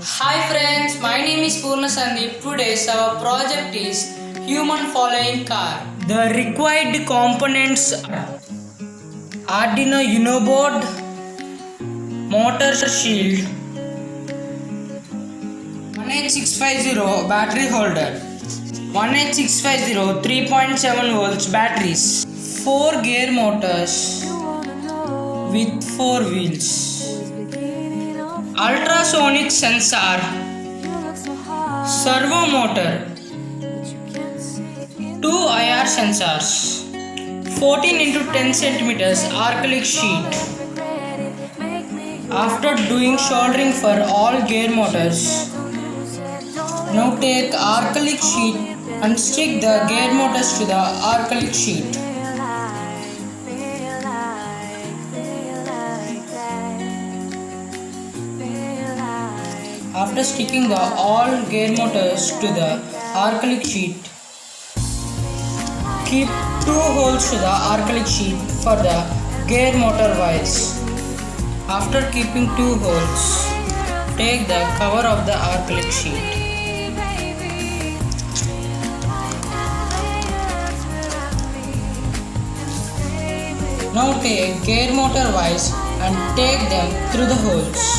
Hi friends, my name is Purna Sandeep. Today's our project is Human Following Car. The required components are Arduino Uno board, motor shield, 18650 battery holder, 18650 3.7 volts batteries, 4 gear motors with 4 wheels, ultrasonic sensor, servo motor, 2 IR sensors, 14 into 10 centimeters acrylic sheet. After doing soldering for all gear motors, now take acrylic sheet and stick the gear motors to the acrylic sheet. After sticking the all gear motors to the acrylic sheet, keep 2 holes to the acrylic sheet for the gear motor wires. After keeping 2 holes, take the cover of the acrylic sheet. Now take gear motor wires and take them through the holes.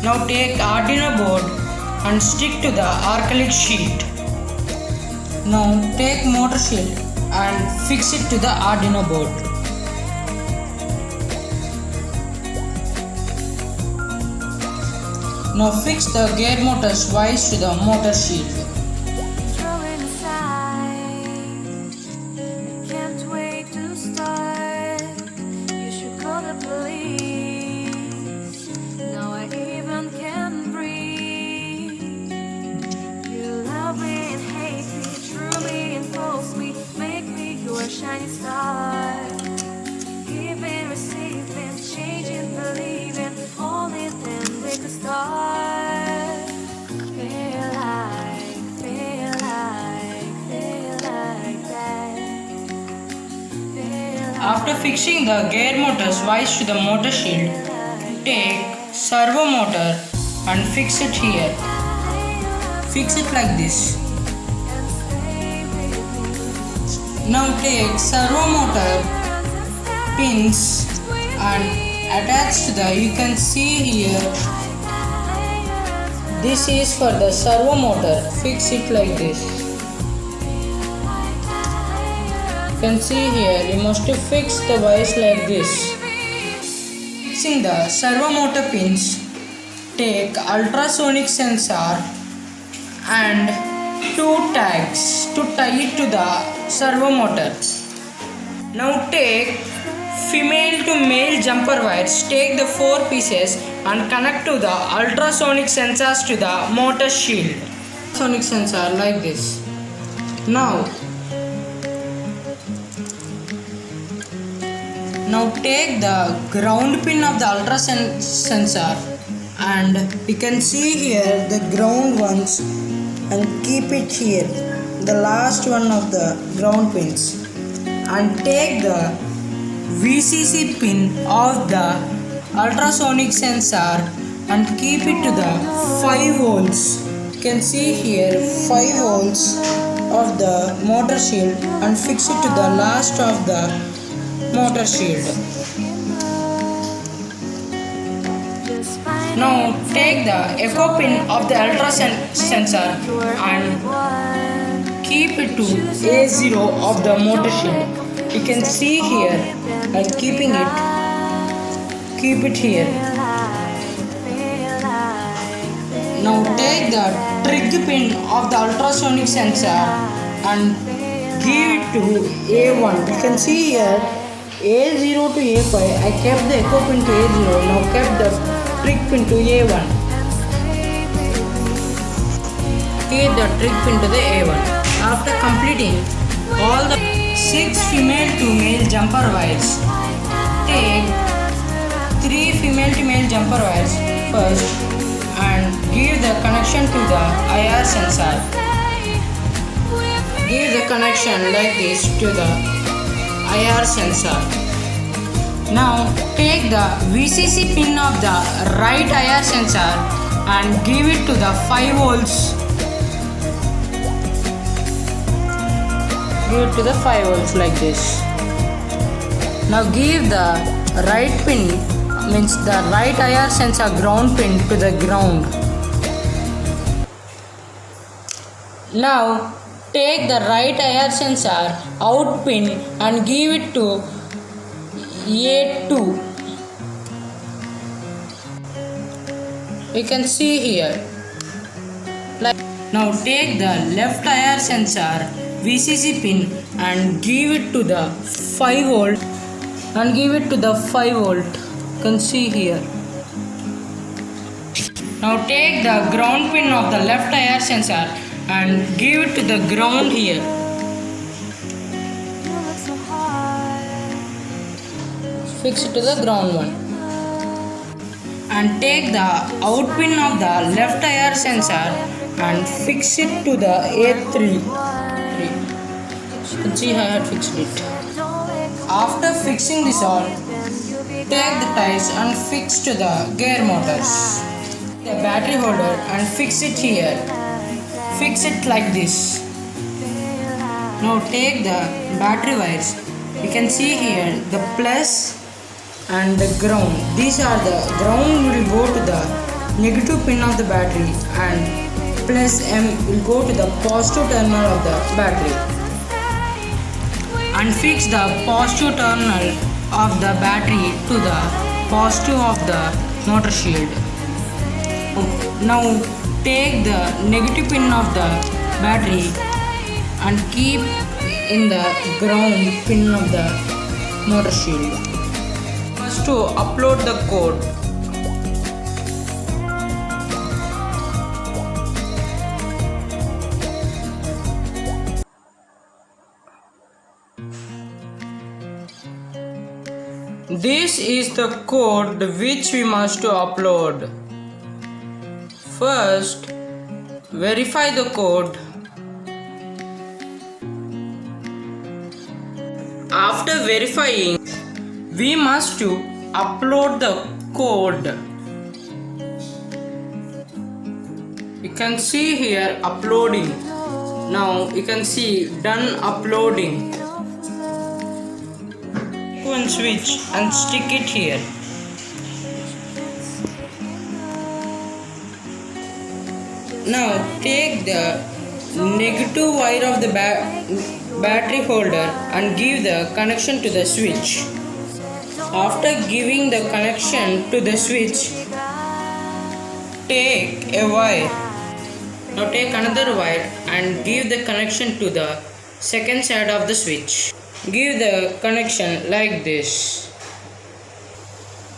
Now take Arduino board and stick to the acrylic sheet. Now take motor shield and fix it to the Arduino board. Now fix the gear motors wires to the motor shield. Shining star, giving, receiving, changing, believing, only then we could start. Feel like that. After fixing the gear motors wires to the motor shield, take servo motor and fix it here. Fix it like this. Now take servo motor pins and attach to the, you can see here, this is for the servo motor. Fix it like this. You can see here, you must fix the wires like this. Fixing the servo motor pins, take ultrasonic sensor and 2 tags to tie it to the servo motor. Now take female to male jumper wires, take the 4 pieces and connect to the ultrasonic sensors to the motor shield. Ultrasonic sensor like this. Now take the ground pin of the ultrasonic sensor and you can see here the ground ones and keep it here, the last one of the ground pins, and take the VCC pin of the ultrasonic sensor and keep it to the 5 holes. You can see here 5 holes of the motor shield and fix it to the last of the motor shield. Now take the echo pin of the ultrasonic sensor and keep it to A0 of the motor shield. You can see here by keeping it, keep it here. Now take the trig pin of the ultrasonic sensor and give it to A1. You can see here A0 to A5. I kept the echo pin to A0. Now kept the trig pin to A1. Keep the trig pin to the A1. After completing all the 6 female to male jumper wires, take 3 female to male jumper wires first and give the connection to the IR sensor. give the connection like this to the IR sensor. Now take the VCC pin of the right IR sensor and give it to the 5 volts. Give it to the 5 volts like this. Now give the right pin, means the right IR sensor ground pin, to the ground. Now take the right IR sensor out pin and give it to A2. You can see here. Now take the left IR sensor VCC pin and give it to the 5 volt and give it to the 5 volt. You can see here. Now take the ground pin of the left IR sensor and give it to the ground here. You look so hard. Fix it to the ground one. And take the out pin of the left IR sensor and fix it to the A3. You can see how I had fixed it. After fixing this all, take the ties and fix to the gear motors. The battery holder and fix it here. Fix it like this. Now take the battery wires. You can see here the plus and the ground. These are the ground will go to the negative pin of the battery and plus M will go to the positive terminal of the battery. And fix the positive terminal of the battery to the positive of the motor shield. Now take the negative pin of the battery and keep in the ground pin of the motor shield. First to upload the code. This is the code which we must upload. First, verify the code. After verifying, we must to upload the code. You can see here uploading. Now you can see done uploading. One switch and stick it here. Now take the negative wire of the battery holder and give the connection to the switch. After giving the connection to the switch, take a wire. Now take another wire and give the connection to the second side of the switch. Give the connection like this.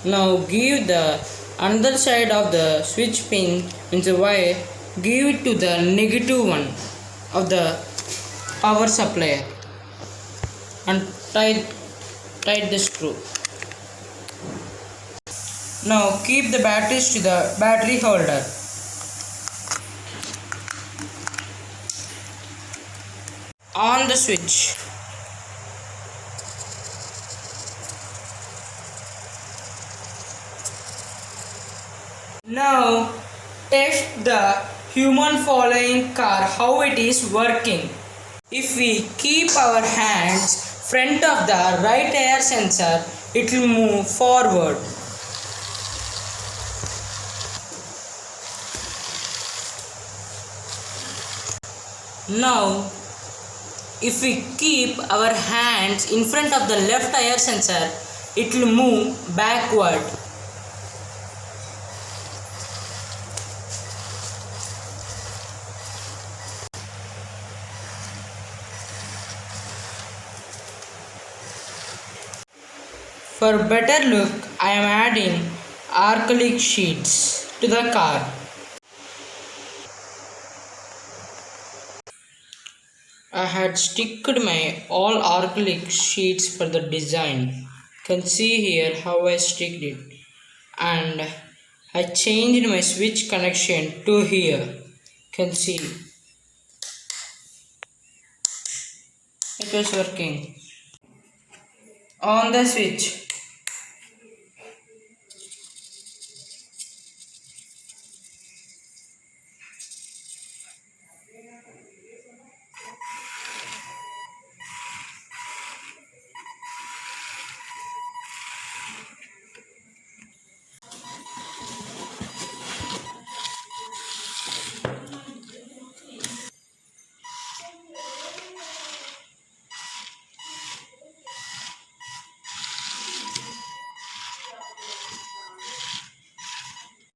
Now give the another side of the switch pin, means the wire, give it to the negative one of the power supply and tight the screw. Now keep the batteries to the battery holder. On the switch. Now test the human following car, how it is working. If we keep our hands front of the right IR sensor, it will move forward. Now if we keep our hands in front of the left IR sensor, it will move backward. For better look, I am adding acrylic sheets to the car. I had sticked my all acrylic sheets for the design. You can see here how I sticked it. And I changed my switch connection to here. You can see. It was working. On the switch.